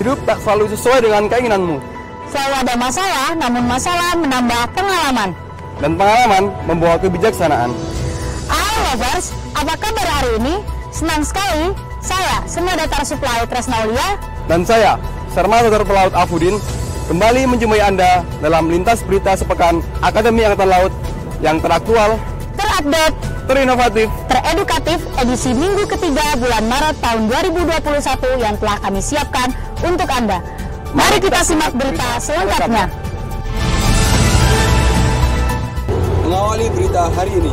Hidup tak selalu sesuai dengan keinginanmu. Selalu ada masalah, namun masalah menambah pengalaman. Dan pengalaman membawa kebijaksanaan. Lovers, apa kabar hari ini? Senang sekali, saya Senadatar Supply Tresnaulia dan saya, Sarmadatar Pelaut Afudin, kembali menjumpai Anda dalam lintas berita sepekan Akademi Angkatan Laut yang teraktual, terupdate, terinovatif, teredukatif edisi minggu ketiga bulan Maret tahun 2021 yang telah kami siapkan untuk Anda. Mari kita simak berita selengkapnya. Mengawali berita hari ini,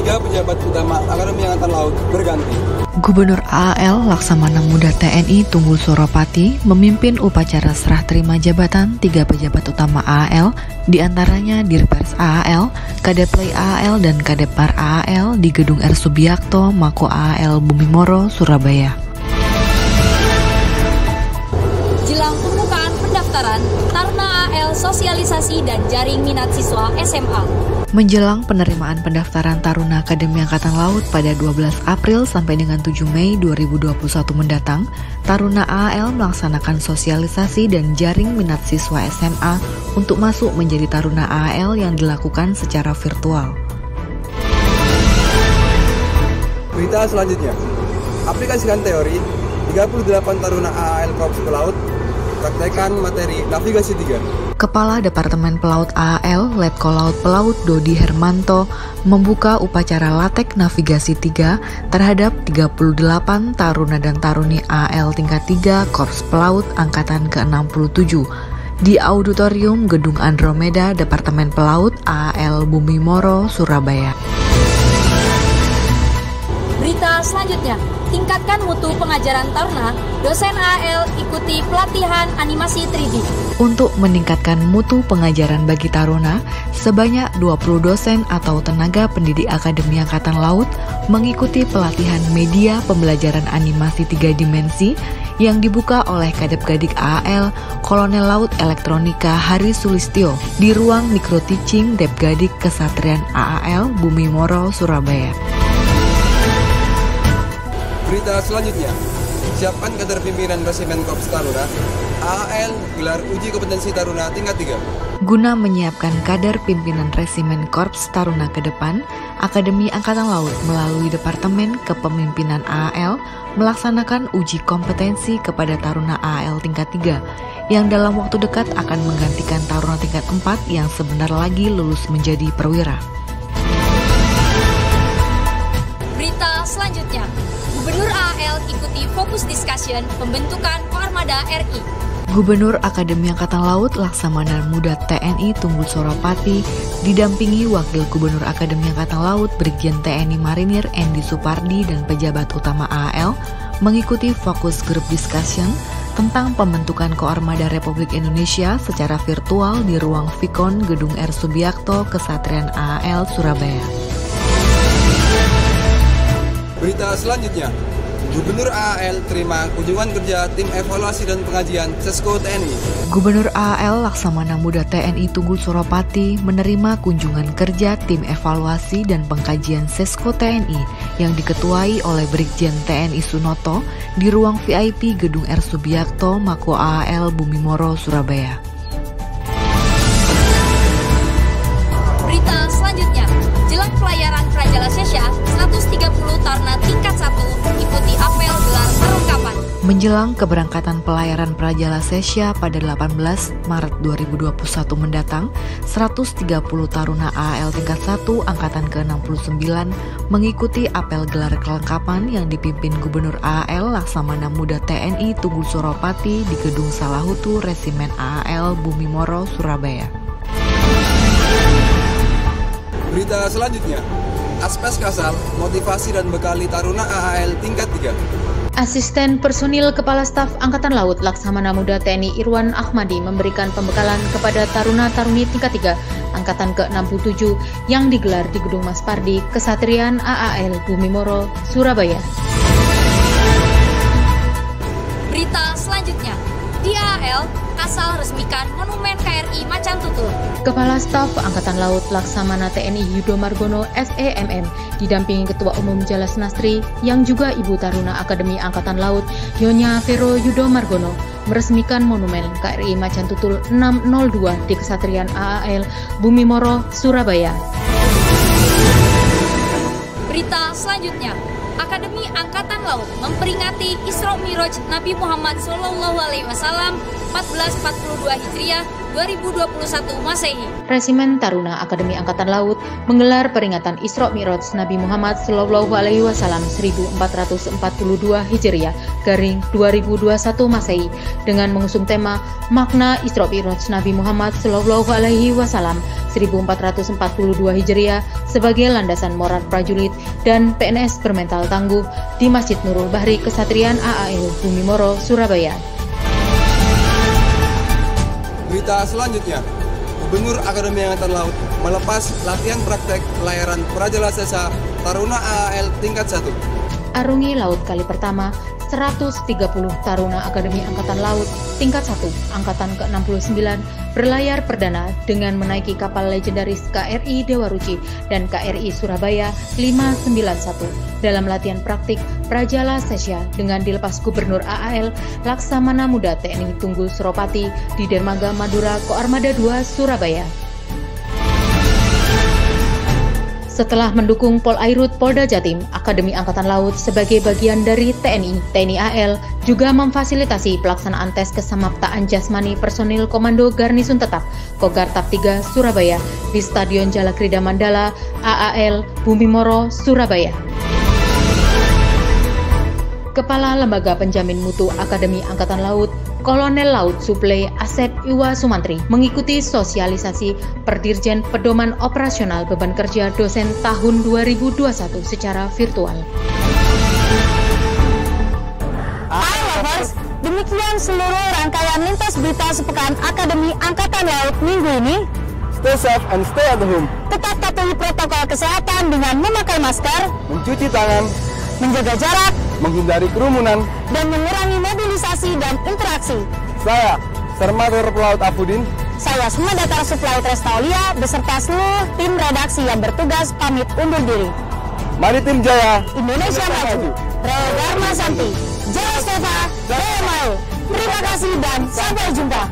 3 pejabat utama Akademi Angkatan Laut berganti. Gubernur AAL Laksamana Muda TNI Tunggul Suropati memimpin upacara serah terima jabatan 3 pejabat utama AAL, diantaranya Dirpers AAL, Kadeplay AAL, dan Kadepar AAL di Gedung R. Subiakto, Mako AAL Bumimoro, Surabaya. Jelang pembukaan pendaftaran, Taruna AAL Sosialisasi dan Jaring Minat Siswa SMA. Menjelang penerimaan pendaftaran Taruna Akademi Angkatan Laut pada 12 April sampai dengan 7 Mei 2021 mendatang, Taruna AAL melaksanakan sosialisasi dan jaring minat siswa SMA untuk masuk menjadi Taruna AAL yang dilakukan secara virtual. Berita selanjutnya, aplikasikan teori 38 Taruna AAL Korps Pelaut, praktekkan materi navigasi 3. Kepala Departemen Pelaut AAL, Letkol Laut Pelaut Dodi Hermanto membuka upacara Latek Navigasi 3 terhadap 38 Taruna dan Taruni AAL tingkat 3 Korps Pelaut Angkatan ke-67 di Auditorium Gedung Andromeda Departemen Pelaut AAL Bumimoro, Surabaya. Berita selanjutnya, tingkatkan mutu pengajaran Taruna, dosen AAL ikuti pelatihan animasi 3D. Untuk meningkatkan mutu pengajaran bagi Taruna, sebanyak 20 dosen atau tenaga pendidik Akademi Angkatan Laut mengikuti pelatihan media pembelajaran animasi 3 dimensi yang dibuka oleh Kadepgadik AAL Kolonel Laut Elektronika Hari Sulistyo di ruang Mikro Teaching Depgadik Kesatrian AAL Bumimoro, Surabaya. Berita selanjutnya, siapkan kader pimpinan Resimen Korps Taruna, AAL gelar uji kompetensi Taruna tingkat 3. Guna menyiapkan kader pimpinan Resimen Korps Taruna ke depan, Akademi Angkatan Laut melalui Departemen Kepemimpinan AAL melaksanakan uji kompetensi kepada Taruna AAL tingkat 3 yang dalam waktu dekat akan menggantikan Taruna tingkat 4 yang sebentar lagi lulus menjadi perwira. Berita selanjutnya, Gubernur AAL ikuti fokus discussion pembentukan Koarmada RI. Gubernur Akademi Angkatan Laut Laksamana Muda TNI Tunggul Suropati didampingi Wakil Gubernur Akademi Angkatan Laut Brigjen TNI Marinir Endi Supardi dan pejabat utama AAL mengikuti fokus group discussion tentang pembentukan Koarmada Republik Indonesia secara virtual di ruang Vikon Gedung R. Subiakto, Kesatrian AAL, Surabaya. Berita selanjutnya, Gubernur AAL terima kunjungan kerja tim evaluasi dan pengajian Sesko TNI. Gubernur AAL Laksamana Muda TNI Tunggul Suropati menerima kunjungan kerja tim evaluasi dan pengkajian Sesko TNI yang diketuai oleh Brigjen TNI Sunoto di ruang VIP Gedung R. Subiakto, Mako AAL Bumimoro, Surabaya. Berita selanjutnya, jelang pelayaran Prajala Sesha 130 Taruna tingkat 1 ikuti apel gelar perlengkapan. Menjelang keberangkatan pelayaran Prajala Sesha pada 18 Maret 2021 mendatang, 130 Taruna AAL tingkat 1 Angkatan ke-69 mengikuti apel gelar kelengkapan yang dipimpin Gubernur AAL Laksamana Muda TNI Tunggul Suropati di Gedung Salahutu Resimen AAL Bumimoro, Surabaya. Berita selanjutnya, Aspes Kasal, motivasi dan bekali Taruna AAL tingkat 3. Asisten Personil Kepala Staf Angkatan Laut Laksamana Muda TNI Irwan Ahmadi memberikan pembekalan kepada Taruna-Taruni tingkat 3 Angkatan ke-67 yang digelar di Gedung Mas Pardi, Kesatrian AAL Bumimoro, Surabaya. Berita selanjutnya, di AAL, Kasal resmikan Monumen KRI Macan Tutul. Kepala Staf Angkatan Laut Laksamana TNI Yudo Margono SEMM didampingi Ketua Umum Jalas Nastri yang juga Ibu Taruna Akademi Angkatan Laut Nyonya Vero Yudo Margono meresmikan monumen KRI Macan Tutul 602 di Kesatrian AAL Bumi Moro, Surabaya. Berita selanjutnya, Akademi Angkatan Laut memperingati Isra Miraj Nabi Muhammad SAW 1442 Hijriah 2021 Masehi. Resimen Taruna Akademi Angkatan Laut menggelar peringatan Isra Miraj Nabi Muhammad SAW 1442 Hijriah garing 2021 Masehi dengan mengusung tema makna Isra Miraj Nabi Muhammad SAW 1442 Hijriah sebagai landasan moral prajurit dan PNS bermental tangguh di Masjid Nurul Bahri Kesatrian AAL Bumi Moro, Surabaya. Berita selanjutnya, Gubernur Akademi Angkatan Laut melepas latihan praktek pelayaran Prajalasesa Taruna AAL tingkat 1. Arungi Laut kali pertama, 130 Taruna Akademi Angkatan Laut tingkat 1 Angkatan ke-69 berlayar perdana dengan menaiki kapal legendaris KRI Dewa Ruci dan KRI Surabaya 591 dalam latihan praktik Prajalasesa dengan dilepas Gubernur AAL Laksamana Muda TNI Tunggul Suropati di Dermaga Madura Koarmada 2 Surabaya. Setelah mendukung Polairut Polda Jatim, Akademi Angkatan Laut sebagai bagian dari TNI AL juga memfasilitasi pelaksanaan tes kesamaptaan jasmani personil Komando Garnisun Tetap Kogartap 3 Surabaya di Stadion Jalakrida Mandala AAL Bumi Moro, Surabaya. Kepala Lembaga Penjamin Mutu Akademi Angkatan Laut, Kolonel Laut Suplai Asep Iwa Sumantri mengikuti sosialisasi Perdirjen Pedoman Operasional Beban Kerja Dosen tahun 2021 secara virtual. Hai lovers, demikian seluruh rangkaian lintas berita sepekan Akademi Angkatan Laut minggu ini. Stay safe and stay at home. Tetap patuhi protokol kesehatan dengan memakai masker, Mencuci tangan, menjaga jarak, menghindari kerumunan. dan mengurangi mobilisasi dan interaksi. Saya, Sermator Pelaut Afudin. Saya Sumadatar Supply Trestaulia beserta seluruh tim redaksi yang bertugas pamit undur diri. Maritim Jaya, Indonesia Maju. Reo Dharma Santi, Jaya Steva, Jaya Mau. Terima kasih dan sampai jumpa.